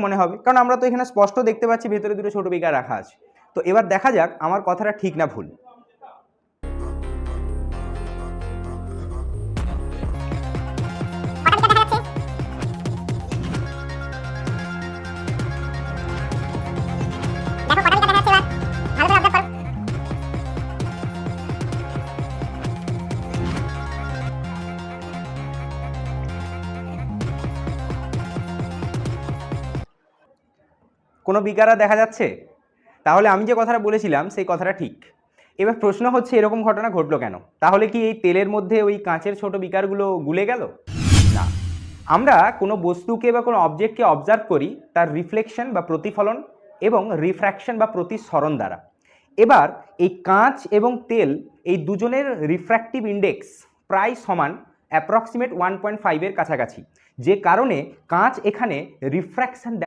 মনে হবে, কারণ আমরা তো এখানে স্পষ্ট দেখতে পাচ্ছি ভেতরে দুটো ছোট বিকার রাখা আছে। তো এবার দেখা যাক আমার কথাটা ঠিক না ভুল। কোনো বিকারা দেখা যাচ্ছে? তাহলে আমি যে কথাটা বলেছিলাম সেই কথাটা ঠিক। এবার প্রশ্ন হচ্ছে এরকম ঘটনা ঘটলো কেন? তাহলে কি এই তেলের মধ্যে ওই কাঁচের ছোট বিকারগুলো গুলে গেল? না। আমরা কোনো বস্তুকে বা কোনো অবজেক্টকে অবজার্ভ করি তার রিফ্লেকশন বা প্রতিফলন এবং রিফ্র্যাকশন বা প্রতিসরণ দ্বারা। এবার এই কাঁচ এবং তেল এই দুজনের রিফ্র্যাক্টিভ ইন্ডেক্স প্রায় সমান, অ্যাপ্রক্সিমেট 1.5 এর কাছাকাছি, যে কারণে কাঁচ এখানে রিফ্র্যাকশন